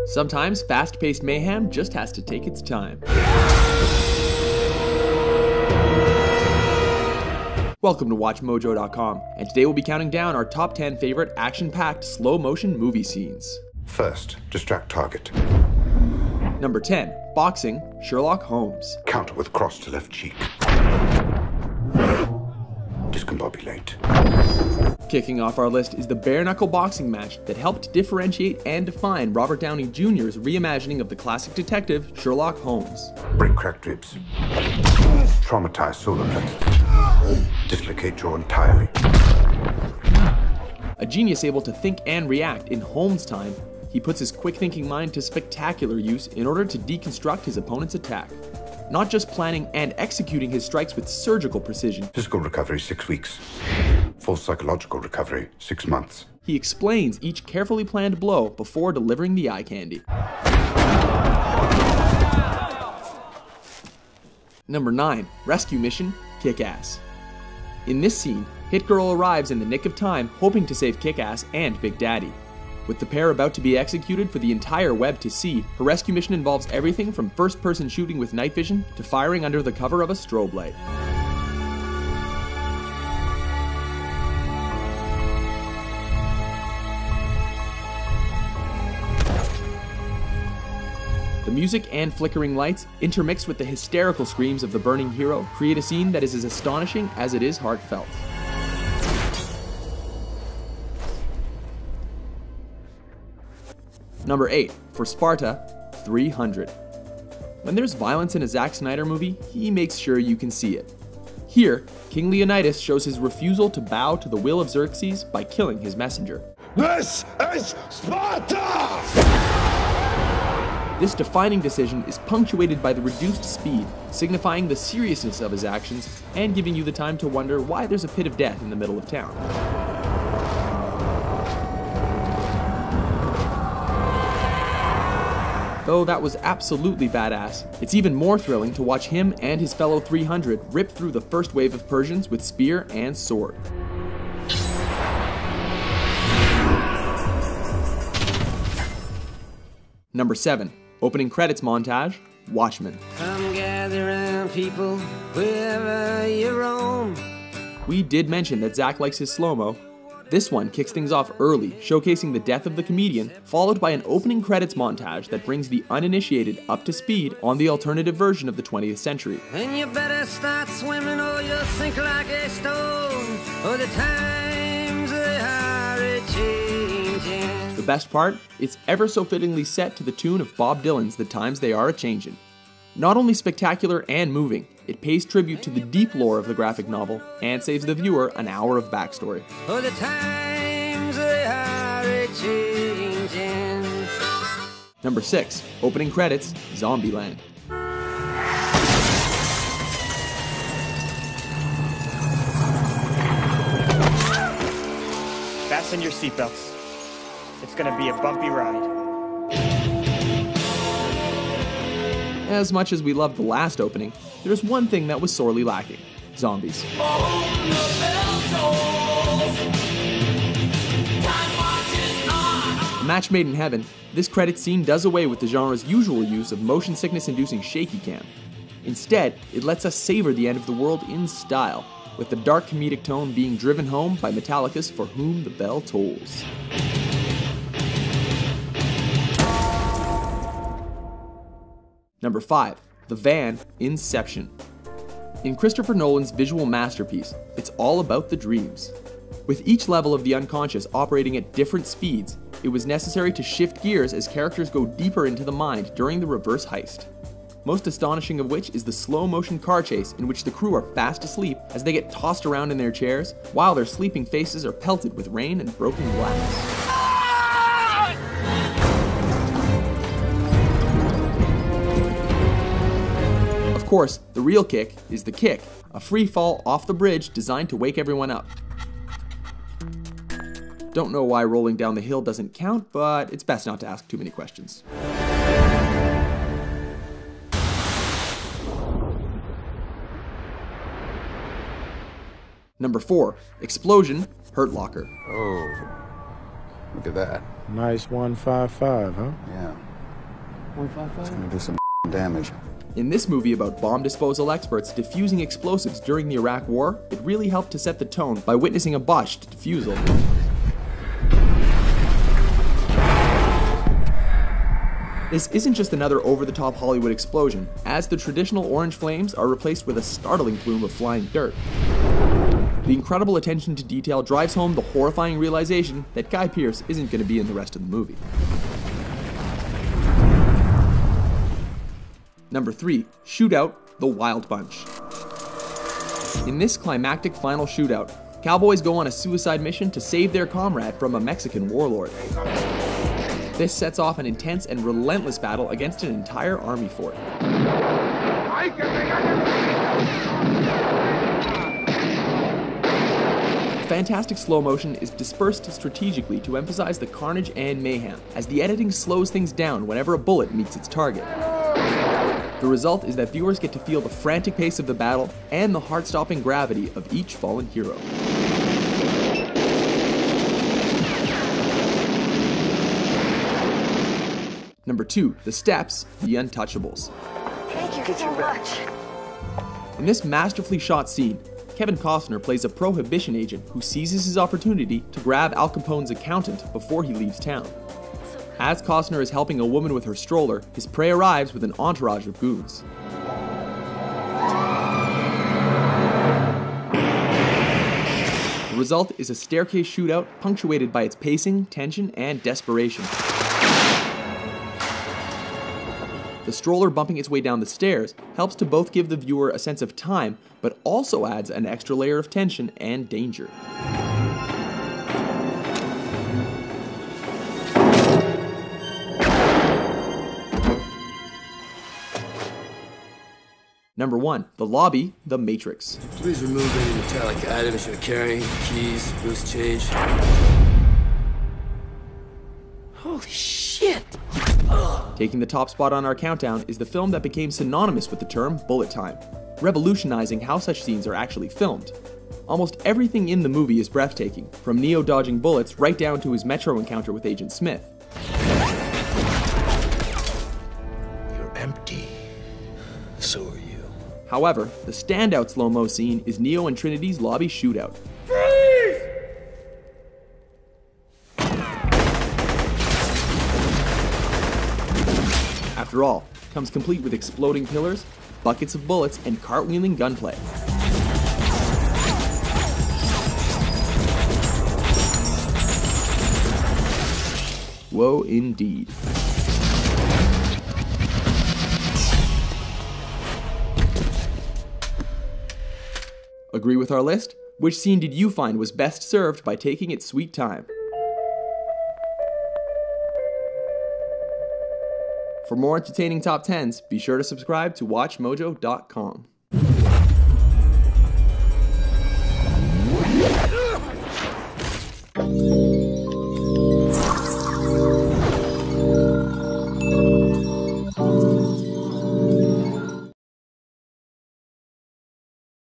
Sometimes fast-paced mayhem just has to take its time. Welcome to WatchMojo.com, and today we'll be counting down our top 10 favorite action-packed slow-motion movie scenes. First, distract target. Number 10, boxing, Sherlock Holmes. Counter with cross to left cheek. Discombobulate. Kicking off our list is the bare-knuckle boxing match that helped differentiate and define Robert Downey Jr.'s reimagining of the classic detective Sherlock Holmes. Break cracked ribs. Traumatize solar plexus. Dislocate jaw entirely. A genius able to think and react in Holmes' time, he puts his quick-thinking mind to spectacular use in order to deconstruct his opponent's attack. Not just planning and executing his strikes with surgical precision. Physical recovery, 6 weeks. Full psychological recovery, 6 months. He explains each carefully planned blow before delivering the eye candy. Number 9, rescue mission, Kick-Ass. In this scene, Hit Girl arrives in the nick of time hoping to save Kick-Ass and Big Daddy. With the pair about to be executed for the entire web to see, her rescue mission involves everything from first-person shooting with night vision to firing under the cover of a strobe light. The music and flickering lights, intermixed with the hysterical screams of the burning hero, create a scene that is as astonishing as it is heartfelt. Number 8, for Sparta, 300. When there's violence in a Zack Snyder movie, he makes sure you can see it. Here, King Leonidas shows his refusal to bow to the will of Xerxes by killing his messenger. This is Sparta! This defining decision is punctuated by the reduced speed, signifying the seriousness of his actions and giving you the time to wonder why there's a pit of death in the middle of town. Though that was absolutely badass, it's even more thrilling to watch him and his fellow 300 rip through the first wave of Persians with spear and sword. Number 7, opening credits montage, Watchmen. Come gather round, people, wherever you roam. We did mention that Zack likes his slow-mo. This one kicks things off early, showcasing the death of the comedian, followed by an opening credits montage that brings the uninitiated up to speed on the alternative version of the 20th century. And you better start swimming or you'll sink like a stone, or the times they are a-changing. The best part? It's ever so fittingly set to the tune of Bob Dylan's The Times They Are A-Changin'. Not only spectacular and moving, it pays tribute to the deep lore of the graphic novel and saves the viewer an hour of backstory. Oh, the times they are a-changing. Number 6, opening credits, Zombieland. Fasten your seatbelts. It's gonna be a bumpy ride. As much as we loved the last opening, there's one thing that was sorely lacking: zombies. A match made in heaven, this credit scene does away with the genre's usual use of motion sickness-inducing shaky cam. Instead, it lets us savor the end of the world in style, with the dark comedic tone being driven home by Metallica's For Whom the Bell Tolls. Number 5, The Van, Inception. In Christopher Nolan's visual masterpiece, it's all about the dreams. With each level of the unconscious operating at different speeds, it was necessary to shift gears as characters go deeper into the mind during the reverse heist. Most astonishing of which is the slow-motion car chase in which the crew are fast asleep as they get tossed around in their chairs, while their sleeping faces are pelted with rain and broken glass. Of course, the real kick is the kick, a free fall off the bridge designed to wake everyone up. Don't know why rolling down the hill doesn't count, but it's best not to ask too many questions. Number 4, Explosion, Hurt Locker. Oh, look at that. Nice 155, huh? Yeah. It's gonna do some damage. In this movie about bomb disposal experts defusing explosives during the Iraq War, it really helped to set the tone by witnessing a botched defusal. This isn't just another over-the-top Hollywood explosion, as the traditional orange flames are replaced with a startling plume of flying dirt. The incredible attention to detail drives home the horrifying realization that Guy Pearce isn't going to be in the rest of the movie. Number 3, Shootout, The Wild Bunch. In this climactic final shootout, cowboys go on a suicide mission to save their comrade from a Mexican warlord. This sets off an intense and relentless battle against an entire army fort. Fantastic slow motion is dispersed strategically to emphasize the carnage and mayhem, as the editing slows things down whenever a bullet meets its target. The result is that viewers get to feel the frantic pace of the battle and the heart-stopping gravity of each fallen hero. Number 2, The Steps, The Untouchables. Thank you so much. In this masterfully shot scene, Kevin Costner plays a prohibition agent who seizes his opportunity to grab Al Capone's accountant before he leaves town. As Costner is helping a woman with her stroller, his prey arrives with an entourage of goons. The result is a staircase shootout punctuated by its pacing, tension, and desperation. The stroller bumping its way down the stairs helps to both give the viewer a sense of time, but also adds an extra layer of tension and danger. Number 1, The Lobby, The Matrix. Please remove any metallic items you're carrying, keys, loose change. Holy shit! Taking the top spot on our countdown is the film that became synonymous with the term bullet time, revolutionizing how such scenes are actually filmed. Almost everything in the movie is breathtaking, from Neo dodging bullets right down to his metro encounter with Agent Smith. You're empty. So are you. However, the standout slow-mo scene is Neo and Trinity's lobby shootout. After all, comes complete with exploding pillars, buckets of bullets, and cartwheeling gunplay. Whoa, indeed. Agree with our list? Which scene did you find was best served by taking its sweet time? For more entertaining top 10s, be sure to subscribe to WatchMojo.com.